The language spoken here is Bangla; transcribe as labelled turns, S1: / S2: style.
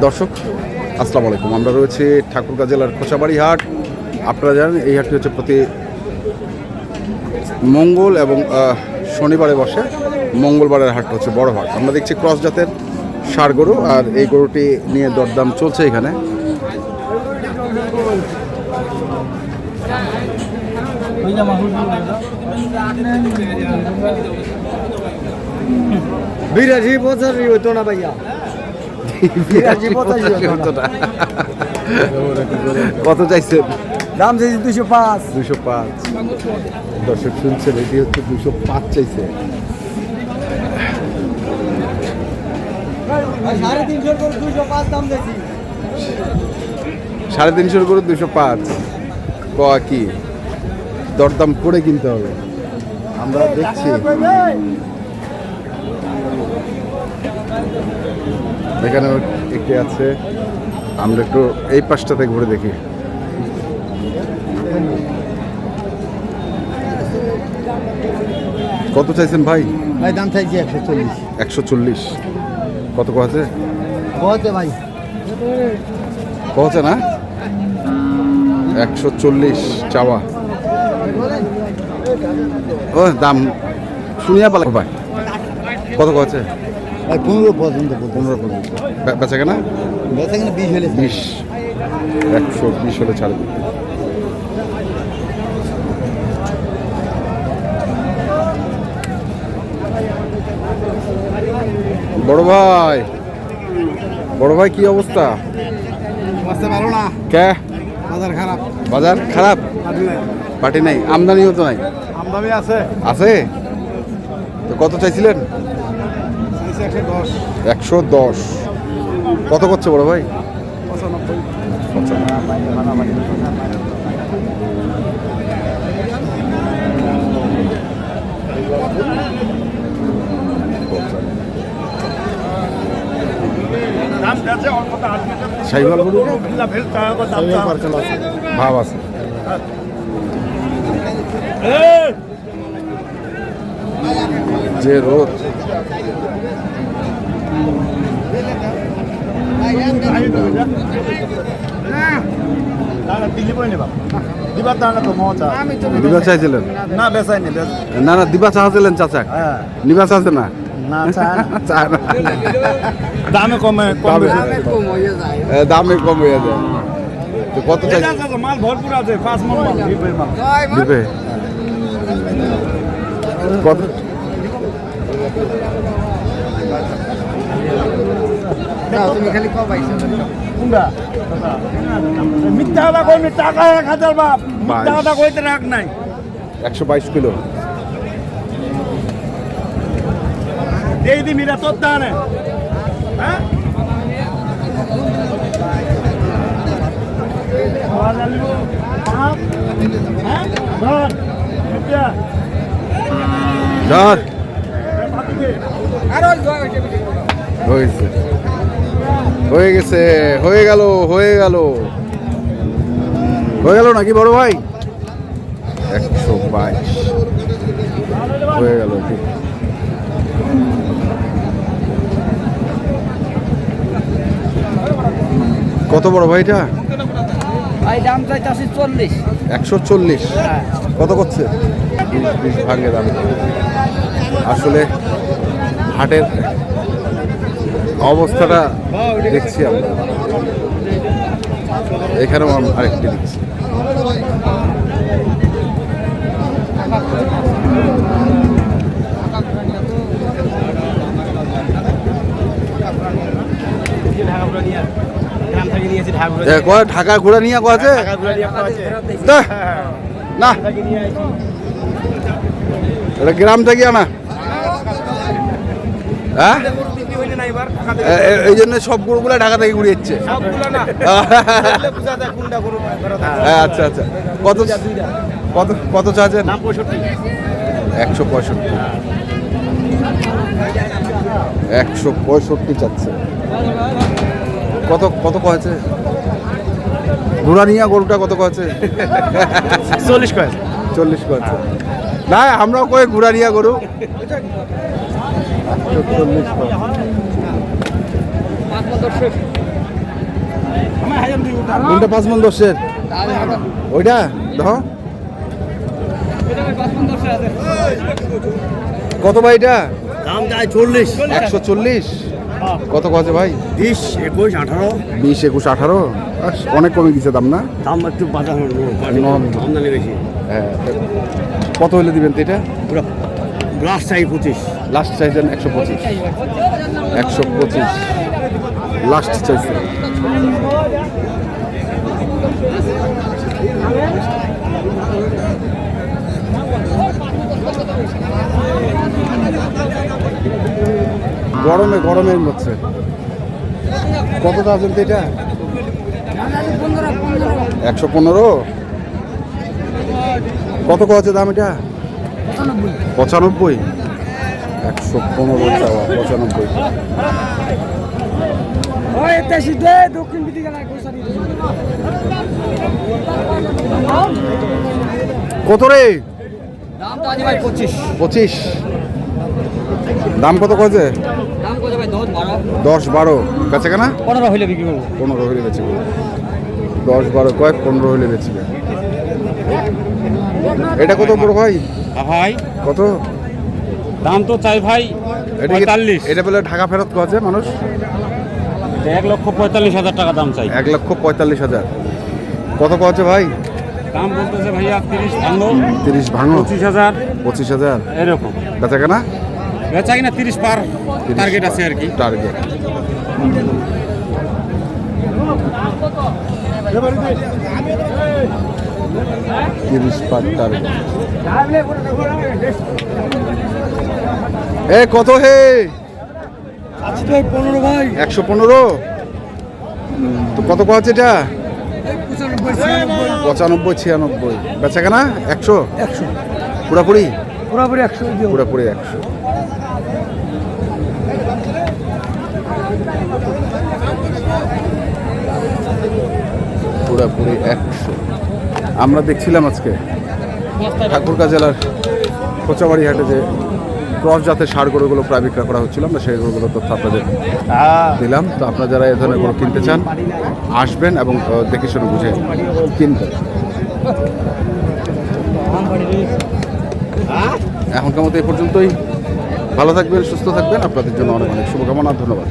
S1: দর্শক আসসালামু আলাইকুম, আমরা রয়েছি ঠাকুরগাঁ জেলার খোঁচাবাড়ি হাট। আপনারা জানেন এই হাটটি হচ্ছে প্রতি মঙ্গল এবং শনিবারে বসে। মঙ্গলবারের হাট হচ্ছে বড় হাট। আমরা দেখছি ক্রস জাতের ষাঁড় গরু, আর এই গরুটি নিয়ে দরদাম চলছে এখানে। কত চাইছে?
S2: দাম চাইছে 205।
S1: 205 দর্শক শুনছেন, এটি হচ্ছে 205 চাইছে। 350 করে 205 কয়া কি দরদাম করে কিনতে হবে। আমরা দেখছি এখানে একটি আছে, আমরা একটু এই পাশটাতে ঘুরে দেখি। কত চাইছেন ভাই?
S2: ভাই দাম চাইছে 140।
S1: 140 কত কছে?
S2: কত ভাই?
S1: কছে না 140 চাওয়া। ও দাম শুনিয়া পালা ভাই। কত কছে?
S2: ভাই 15 পর্যন্ত।
S1: 15 পর্যন্ত বেচা কেনা?
S2: বেচা কেনা 20 হলে
S1: 20 120 হলে ছাড়বে। বড় ভাই কি অবস্থা?
S2: ভালো না,
S1: কে
S2: বাজার খারাপ।
S1: বাজার খারাপ? পাটি নাই, আমদানিও তো নাই।
S2: আমদানি আছে
S1: আছে তো কত চাইছিলেন? 110 কত করছে বড় ভাই? 95 সাইবাল গরু ভাব আছে। যে রোদ দিবা চাইছিলেন?
S2: না বেচাইনি।
S1: না না দিবা চাইছিলেন চাচা? নিবা চাচ্ছে না? চায় না।
S2: দামে কমে
S1: দামে কম হয়ে যায়। তো কত চাইছে?
S2: মাল ভরপুর আছে, 5 মণ মাল
S1: দিবে। কত?
S2: তুমি খালি কম পাইছো কোনটা? মিথ্যা কথা কইনি, টাকা 1000 বাপ। মিথ্যা কথা কইতে রাখ নাই।
S1: 122 কিলো
S2: এই দি মিরা তোর দানে। হ্যাঁ
S1: ধর হয়েছে, হয়ে গেছে, হয়ে গেল নাকি বড় ভাই? 122 হয়ে গেল। কত বড় ভাইটা?
S2: ভাই দাম চাইতাছি 40।
S1: 140 কত করছে? 20 ভাঙে দাম। আসলে হাটের অবস্থাটা দেখছি আমরা, এখানেও আরেকটি দেখছি। ঢাকা ঘোড়া নিয়ে আছে না, এটা গ্রাম থেকে আনা। হ্যাঁ এই জন্য সব গরুগুলা ঢাকা থেকে ঘুরে যাচ্ছে। আচ্ছা আচ্ছা, কত কত কত চাচ্ছেন? 165 165 চাচ্ছে। কত কত কয়েছে? ঘোড়া নিয়ে গরুটা কত কয়েছে?
S2: 40 কয়েছে।
S1: 40 কয়েছে না, আমরাও কয়ে ঘোড়া নিয়ে গরু 40 কোনটা 5 মন 10-এর? ওইটা দেখো কত ভাই এটা?
S2: দাম চাই 40,
S1: 140। কত আছে ভাই?
S2: 20, 21, 18।
S1: 20, 21, 18। অনেক কমে গেছে দাম না?
S2: দাম একটু বাজার আমদানি বেশি।
S1: হ্যাঁ। কত হলে দিবেন তো এটা?
S2: পুরো গ্লাস চাই 25।
S1: লাস্ট চাইছেন 125। 125 লাস্ট চাইছেন। গরমে গরমের মধ্যে কত দাম তো এটা? 115। কত আছে দাম এটা? 95। 115 চাওয়া, 95। কত রে?
S3: দাম তো আজ ভাই 25।
S1: 25। দাম কত কয়েছে?
S3: দাম কত ভাই? 10, 12।
S1: 10, 12 বেচে কেনা?
S3: 15 হইলে বিক্রি করবো।
S1: 15 হইলে বেচবে। 10, 12 কয়েক 15 হইলে বেচবে। এটা কত বড় ভাই?
S3: ভাই
S1: কত
S3: দাম তো চাই ভাই
S1: এটা কি-
S3: 45।
S1: এটা বলে ঢাকা ফেরত কয়েছে মানুষ?
S3: 1,45,000 টাকা দাম চাই।
S1: 1,45,000। কত কয়েছে ভাই?
S3: দাম বলতেছে ভাইয়া 30 ভাঙো,
S1: 30 ভাঙো,
S3: 25,000
S1: 25,000
S3: এরকম।
S1: বেচা কেনা?
S3: বেচা কিনা 30 পার টার্গেট আছে আর কি।
S1: টার্গেট। তিরিশ পার টার্গেট। এ কত হে?
S2: 15 ভাই।
S1: 115। তো কত কয়েছে এটা? 95, 96। বেচা কেনা 100?
S2: 100
S1: পুরাপুরি?
S2: পুরোপুরি 100 দিও।
S1: পুরাপুরি 100। পুরাপুরি 100। আমরা দেখছিলাম আজকে ঠাকুরগাঁ জেলার কোচাবাড়ি হাটে যে ক্রস জাতের ষাঁড় গরুগুলো প্রায় বিক্রয় করা হচ্ছিল, আমরা সেই গরুগুলোর তথ্য আপনাদের দিলাম। তো আপনারা যারা এ ধরনের গরু কিনতে চান আসবেন এবং দেখে শুনে বুঝে কিনবেন। এখনকার মতো এই পর্যন্তই। ভালো থাকবেন, সুস্থ থাকবেন। আপনাদের জন্য অনেক অনেক শুভকামনা। ধন্যবাদ।